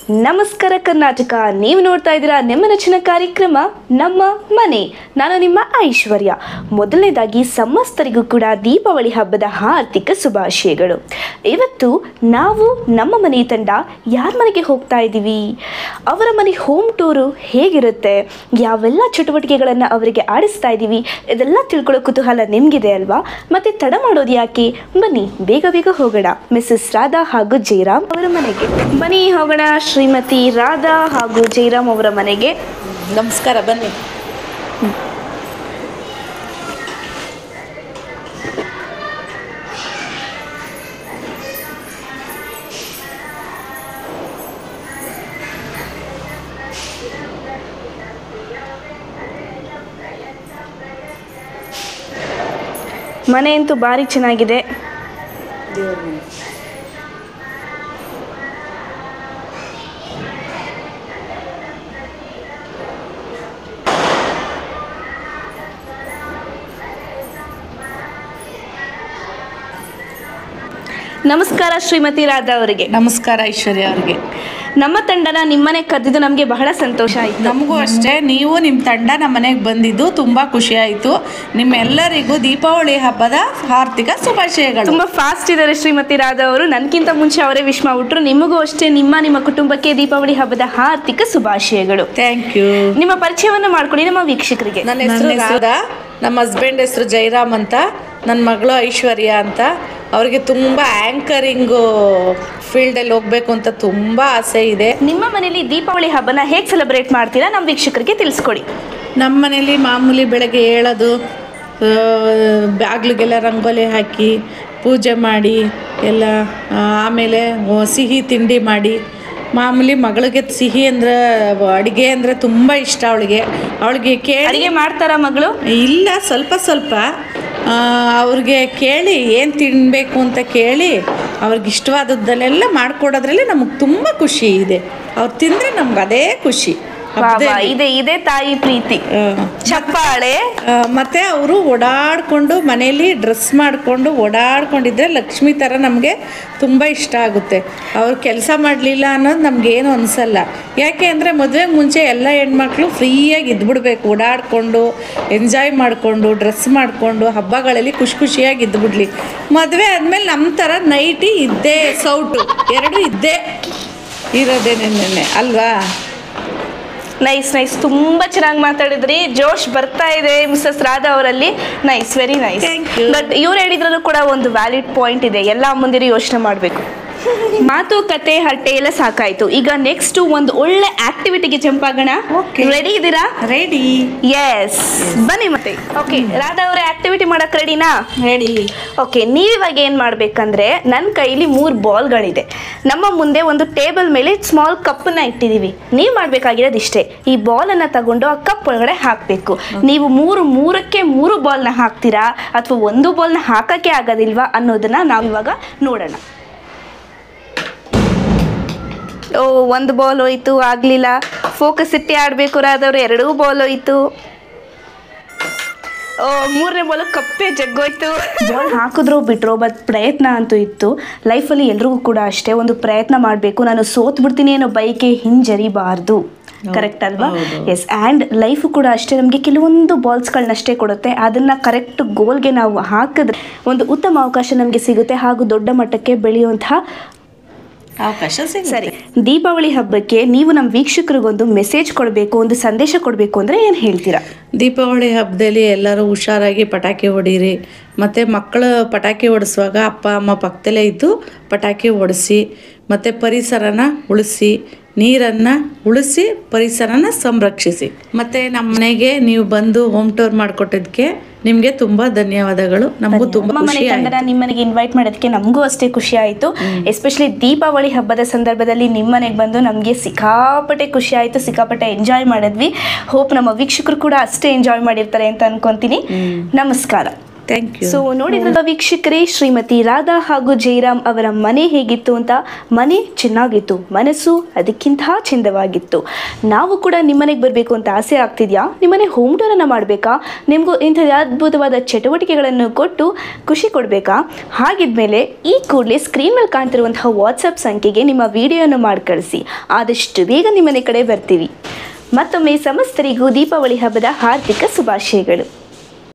ನಮಸ್ಕಾರ ಕರ್ನಾಟಕ. ನೀವು ನೋಡ್ತಾ ಇದ್ದೀರಾ ನಿಮ್ಮ ನೆಚ್ಚಿನ ಕಾರ್ಯಕ್ರಮ ನಮ್ಮ ಮನೆ. ನಾನು ನಿಮ್ಮ ಐಶ್ವರ್ಯ. ಮೊದಲನೇದಾಗಿ ಸಮಸ್ತರಿಗೂ ಕೂಡ ದೀಪಾವಳಿ ಹಬ್ಬದ ಹಾರ್ದಿಕ ಶುಭಾಶಯಗಳು. ಇವತ್ತು ನಾವು ನಮ್ಮ ಮನೆ ತಂಡ ಯಾರ ಮನೆಗೆ ಹೋಗ್ತಾ ಇದ್ದೀವಿ, ಅವರ ಮನೆ ಹೋಮ್ ಟೂರು ಹೇಗಿರುತ್ತೆ, ಯಾವೆಲ್ಲ ಚಟುವಟಿಕೆಗಳನ್ನು ಅವರಿಗೆ ಆಡಿಸ್ತಾ ಇದ್ದೀವಿ, ಇದೆಲ್ಲ ತಿಳ್ಕೊಳ್ಳೋ ಕುತೂಹಲ ನಿಮಗಿದೆ ಅಲ್ವಾ? ಮತ್ತೆ ತಡ ಮಾಡೋದು ಯಾಕೆ, ಬನ್ನಿ ಬೇಗ ಬೇಗ ಹೋಗೋಣ ಮಿಸಸ್ ರಾಧಾ ಹಾಗೂ ಜಯರಾಮ್ ಅವರ ಮನೆಗೆ. ಬನ್ನಿ ಹೋಗೋಣ ಶ್ರೀಮತಿ ರಾಧಾ ಹಾಗೂ ಜಯರಾಮ್ ಅವರ ಮನೆಗೆ. ನಮಸ್ಕಾರ, ಬನ್ನಿ. ಮನೆ ಅಂತೂ ಭಾರಿ ಚೆನ್ನಾಗಿದೆ. ನಮಸ್ಕಾರ ಶ್ರೀಮತಿ ರಾಧಾ ಅವರಿಗೆ. ನಮಸ್ಕಾರ ಐಶ್ವರ್ಯ ಅವರಿಗೆ. ನಮ್ಮ ತಂಡನ ನಿಮ್ಮನೆ ಕರೆದಿದ್ದು ನಮಗೆ ಬಹಳ ಸಂತೋಷ ಆಯಿತು. ನಮಗೂ ಅಷ್ಟೇ. ನೀವು ನಿಮ್ಮ ತಂಡ ನಮ್ಮ ಮನೆಗೆ ಬಂದಿದ್ದು ತುಂಬ ಖುಷಿ ಆಯಿತು. ನಿಮ್ಮೆಲ್ಲರಿಗೂ ದೀಪಾವಳಿ ಹಬ್ಬದ ಹಾರ್ದಿಕ ಶುಭಾಶಯಗಳು. ತುಂಬ ಫಾಸ್ಟ್ ಇದ್ದಾರೆ ಶ್ರೀಮತಿ ರಾಧಾ ಅವರು. ನನಗಿಂತ ಮುಂಚೆ ಅವರೇ ವಿಶ್ ಮಾಡ್ಬಿಟ್ರು. ನಿಮಗೂ ಅಷ್ಟೇ ನಿಮ್ಮ ಕುಟುಂಬಕ್ಕೆ ದೀಪಾವಳಿ ಹಬ್ಬದ ಹಾರ್ದಿಕ ಶುಭಾಶಯಗಳು. Thank you. ನಿಮ್ಮ ಪರಿಚಯವನ್ನು ಮಾಡ್ಕೊಳ್ಳಿ ನಮ್ಮ ವೀಕ್ಷಕರಿಗೆ. ನನ್ನ ಹೆಸರು ರಾಧಾ, ನಮ್ಮ ಹಸ್ಬೆಂಡ್ ಹೆಸರು ಜಯರಾಮ್ ಅಂತ, ನನ್ನ ಮಗಳು ಐಶ್ವರ್ಯ ಅಂತ. ಅವ್ರಿಗೆ ತುಂಬ ಆ್ಯಂಕರಿಂಗು ಫೀಲ್ಡಲ್ಲಿ ಹೋಗಬೇಕು ಅಂತ ತುಂಬ ಆಸೆ ಇದೆ. ನಿಮ್ಮ ಮನೇಲಿ ದೀಪಾವಳಿ ಹಬ್ಬನ ಹೇಗೆ ಸೆಲೆಬ್ರೇಟ್ ಮಾಡ್ತೀರಾ ನಮ್ಮ ವೀಕ್ಷಕರಿಗೆ ತಿಳಿಸ್ಕೊಡಿ. ನಮ್ಮ ಮನೇಲಿ ಮಾಮೂಲಿ ಬೆಳಗ್ಗೆ ಏಳೋದು, ಬಾಗಿಲಿಗೆಲ್ಲ ರಂಗೋಲಿ ಹಾಕಿ ಪೂಜೆ ಮಾಡಿ ಎಲ್ಲ, ಆಮೇಲೆ ಸಿಹಿ ತಿಂಡಿ ಮಾಡಿ, ಮಾಮೂಲಿ ಮಗಳಿಗೆ ಸಿಹಿ ಅಂದರೆ ಅಡುಗೆ ಅಂದರೆ ತುಂಬ ಇಷ್ಟ. ಅವಳಿಗೆ ಅಡುಗೆ ಮಾಡ್ತಾರಾ ಮಗಳು? ಇಲ್ಲ, ಸ್ವಲ್ಪ ಅವ್ರಿಗೆ ಕೇಳಿ ಏನು ತಿನ್ನಬೇಕು ಅಂತ ಕೇಳಿ ಅವ್ರಿಗೆ ಇಷ್ಟವಾದದ್ದನ್ನೆಲ್ಲ ಮಾಡಿಕೊಡೋದ್ರಲ್ಲಿ ನಮಗೆ ತುಂಬ ಖುಷಿ ಇದೆ. ಅವ್ರು ತಿಂದರೆ ನಮ್ಗೆ ಅದೇ ಖುಷಿ. ಇದೆ ತಾಯಿ ಪ್ರೀತಿ. ಚಪ್ಪಾಳೆ. ಮತ್ತು ಅವರು ಓಡಾಡಿಕೊಂಡು ಮನೇಲಿ ಡ್ರೆಸ್ ಮಾಡಿಕೊಂಡು ಓಡಾಡ್ಕೊಂಡಿದ್ರೆ ಲಕ್ಷ್ಮಿ ಥರ ನಮಗೆ ತುಂಬ ಇಷ್ಟ ಆಗುತ್ತೆ. ಅವ್ರು ಕೆಲಸ ಮಾಡಲಿಲ್ಲ ಅನ್ನೋದು ನಮಗೇನು ಅನಿಸಲ್ಲ. ಯಾಕೆ ಅಂದರೆ ಮದುವೆಗೆ ಮುಂಚೆ ಎಲ್ಲ ಹೆಣ್ಮಕ್ಳು ಫ್ರೀಯಾಗಿ ಇದ್ಬಿಡ್ಬೇಕು, ಓಡಾಡಿಕೊಂಡು ಎಂಜಾಯ್ ಮಾಡಿಕೊಂಡು ಡ್ರೆಸ್ ಮಾಡಿಕೊಂಡು ಹಬ್ಬಗಳಲ್ಲಿ ಖುಷಿಯಾಗಿ ಇದ್ಬಿಡ್ಲಿ. ಮದುವೆ ಆದಮೇಲೆ ನಮ್ಮ ಥರ ನೈಟಿ ಇದ್ದೇ, ಸೌಟು ಎರಡು ಇದ್ದೇ ಇರೋದೇನೆ ಅಲ್ವಾ? ನೈಸ್. ತುಂಬ ಚೆನ್ನಾಗಿ ಮಾತಾಡಿದ್ರಿ. ಜೋಶ್ ಬರ್ತಾ ಇದೆ ಮಿಸಸ್ ರಾಧಾ ಅವರಲ್ಲಿ. Nice, very nice. ಬಟ್ ಇವ್ರು ಹೇಳಿದ್ರೂ ಕೂಡ ಒಂದು ವ್ಯಾಲಿಡ್ ಪಾಯಿಂಟ್ ಇದೆ. ಎಲ್ಲ ಮುಂದಿರು ಯೋಚನೆ ಮಾಡಬೇಕು. ಮಾತುಕತೆ ಹರಟೆ ಎಲ್ಲ ಸಾಕಾಯ್ತು. ಈಗ ನೆಕ್ಸ್ಟ್ ಒಂದು ಒಳ್ಳೆ ಆಕ್ಟಿವಿಟಿಗೆ ಜಂಪ್ ಆಗೋಣ. ರೆಡಿ ಇದ್ದೀರಾ? ರೆಡಿ. ಎಸ್, ಬನ್ನಿ ಮತ್ತೆ. ಓಕೆ ರಾಧಾ ಅವರೇ, ಆಕ್ಟಿವಿಟಿ ಮಾಡಕ್ ರೆಡಿನಾ? ರೆಡಿ. ಓಕೆ, ನೀವಿವಾಗ ಏನು ಮಾಡ್ಬೇಕಂದ್ರೆ, ನನ್ನ ಕೈಲಿ 3 ಬಾಲ್ಗಳಿದೆ. ನಮ್ಮ ಮುಂದೆ ಒಂದು ಟೇಬಲ್ ಮೇಲೆ ಸ್ಮಾಲ್ ಕಪ್ಪನ್ನ ಇಟ್ಟಿದ್ದೀವಿ. ನೀವು ಮಾಡಬೇಕಾಗಿರೋದು ಇಷ್ಟೇ, ಈ ಬಾಲನ್ನು ತಗೊಂಡು ಆ ಕಪ್ ಒಳಗಡೆ ಹಾಕಬೇಕು. ನೀವು ಮೂರಕ್ಕೆ 3 ಬಾಲ್ನ ಹಾಕ್ತೀರಾ ಅಥವಾ ಒಂದು ಬಾಲ್ನ ಹಾಕಕ್ಕೆ ಆಗೋದಿಲ್ವಾ ಅನ್ನೋದನ್ನ ನಾವಿವಾಗ ನೋಡೋಣ. ಒಂದು ಬಾಲ್ ಹೋಯ್ತು, ಆಗಲಿಲ್ಲ. ಫೋಕಸ್ ಇಟ್ಟು ಆಡಬೇಕು ರಾದವ್ರು. 2 ಬಾಲ್ ಹೋಯ್ತು. ಮೂರನೇ ಬಾಲು ಕಪ್ಪೆ ಜಗ್ಗೋಯ್ತು. ಬಾಲ್ ಹಾಕಿದ್ರು ಬಿಟ್ರು, ಬಟ್ ಪ್ರಯತ್ನ ಅಂತೂ ಇತ್ತು. ಲೈಫಲ್ಲಿ ಎಲ್ರಿಗೂ ಕೂಡ ಅಷ್ಟೇ, ಒಂದು ಪ್ರಯತ್ನ ಮಾಡಬೇಕು. ನಾನು ಸೋತ್ ಬಿಡ್ತೀನಿ ಅನ್ನೋ ಬೈಕೆ ಹಿಂಜರಿಬಾರ್ದು. ಕರೆಕ್ಟ್ ಅಲ್ವಾ? ಎಸ್. ಆ್ಯಂಡ್ ಲೈಫು ಕೂಡ ಅಷ್ಟೇ, ನಮಗೆ ಕೆಲವೊಂದು ಬಾಲ್ಸ್ಗಳನ್ನಷ್ಟೇ ಕೊಡುತ್ತೆ. ಅದನ್ನು ಕರೆಕ್ಟ್ ಗೋಲ್ಗೆ ನಾವು ಹಾಕಿದ್ರೆ ಒಂದು ಉತ್ತಮ ಅವಕಾಶ ನಮಗೆ ಸಿಗುತ್ತೆ, ಹಾಗೂ ದೊಡ್ಡ ಮಟ್ಟಕ್ಕೆ ಬೆಳೆಯುವಂತಹ ಅವಕಾಶ ಸಿಗುತ್ತೆ. ಸರಿ, ದೀಪಾವಳಿ ಹಬ್ಬಕ್ಕೆ ನೀವು ನಮ್ಮ ವೀಕ್ಷಕರಿಗೊಂದು ಮೆಸೇಜ್ ಕೊಡಬೇಕು, ಒಂದು ಸಂದೇಶ ಕೊಡಬೇಕು ಅಂದರೆ ಏನು ಹೇಳ್ತೀರಾ? ದೀಪಾವಳಿ ಹಬ್ಬದಲ್ಲಿ ಎಲ್ಲರೂ ಹುಷಾರಾಗಿ ಪಟಾಕಿ ಹೊಡೀರಿ. ಮತ್ತು ಮಕ್ಕಳು ಪಟಾಕಿ ಹೊಡಿಸುವಾಗ ಅಪ್ಪ ಅಮ್ಮ ಪಕ್ಕದಲ್ಲೇ ಇದ್ದು ಪಟಾಕಿ ಹೊಡಿಸಿ. ಮತ್ತು ಪರಿಸರನ ಉಳಿಸಿ, ನೀರನ್ನು ಉಳಿಸಿ, ಪರಿಸರನ ಸಂರಕ್ಷಿಸಿ. ಮತ್ತು ನಮ್ಮ ಮನೆಗೆ ನೀವು ಬಂದು ಹೋಮ್ ಟೂರ್ ಮಾಡಿಕೊಟ್ಟಿದ್ದಕ್ಕೆ ನಿಮಗೆ ತುಂಬ ಧನ್ಯವಾದಗಳು. ನಮಗೂ ತುಂಬ ಖುಷಿ ಆಯಿತು. ನಿಮ್ಮ ಮನೆಗೆ ಇನ್ವೈಟ್ ಮಾಡೋದಕ್ಕೆ ನಮಗೂ ಅಷ್ಟೇ ಖುಷಿ ಆಯಿತು. ಎಸ್ಪೆಷಲಿ ದೀಪಾವಳಿ ಹಬ್ಬದ ಸಂದರ್ಭದಲ್ಲಿ ನಿಮ್ಮ ಮನೆಗೆ ಬಂದು ನಮಗೆ ಸಿಕ್ಕಾಪಟ್ಟೆ ಖುಷಿ ಆಯಿತು, ಸಿಕ್ಕಾಪಟ್ಟೆ ಎಂಜಾಯ್ ಮಾಡಿದ್ವಿ. ಹೋಪ್ ನಮ್ಮ ವೀಕ್ಷಕರು ಕೂಡ ಅಷ್ಟೇ ಎಂಜಾಯ್ ಮಾಡಿರ್ತಾರೆ ಅಂತ ಅನ್ಕೊತೀನಿ. ನಮಸ್ಕಾರ. Thank you. ಸೊ ನೋಡಿದ್ರಲ್ಲ ವೀಕ್ಷಕರೇ, ಶ್ರೀಮತಿ ರಾಧಾ ಹಾಗೂ ಜಯರಾಮ್ ಅವರ ಮನೆ ಹೇಗಿತ್ತು ಅಂತ. ಮನೆ ಚೆನ್ನಾಗಿತ್ತು, ಮನಸ್ಸು ಅದಕ್ಕಿಂತ ಚಂದವಾಗಿತ್ತು. ನಾವು ಕೂಡ ನಿಮ್ಮನೆಗೆ ಬರಬೇಕು ಅಂತ ಆಸೆ ಆಗ್ತಿದ್ಯಾ? ನಿಮ್ಮನೆ ಹೋಮ್ ಟೂರನ್ನು ಮಾಡಬೇಕಾ? ನಿಮಗೂ ಇಂಥದ್ದು ಅದ್ಭುತವಾದ ಚಟುವಟಿಕೆಗಳನ್ನು ಕೊಟ್ಟು ಖುಷಿ ಕೊಡಬೇಕಾ? ಹಾಗಿದ್ಮೇಲೆ ಈ ಕೂಡಲೇ ಸ್ಕ್ರೀನ್ ಮೇಲೆ ಕಾಣ್ತಿರುವಂತಹ ವಾಟ್ಸಪ್ ಸಂಖ್ಯೆಗೆ ನಿಮ್ಮ ವಿಡಿಯೋನ ಮಾಡಿ ಕಳಿಸಿ. ಆದಷ್ಟು ಬೇಗ ನಿಮ್ಮನೆ ಕಡೆ ಬರ್ತೀವಿ. ಮತ್ತೊಮ್ಮೆ ಸಮಸ್ತರಿಗೂ ದೀಪಾವಳಿ ಹಬ್ಬದ ಹಾರ್ದಿಕ ಶುಭಾಶಯಗಳು.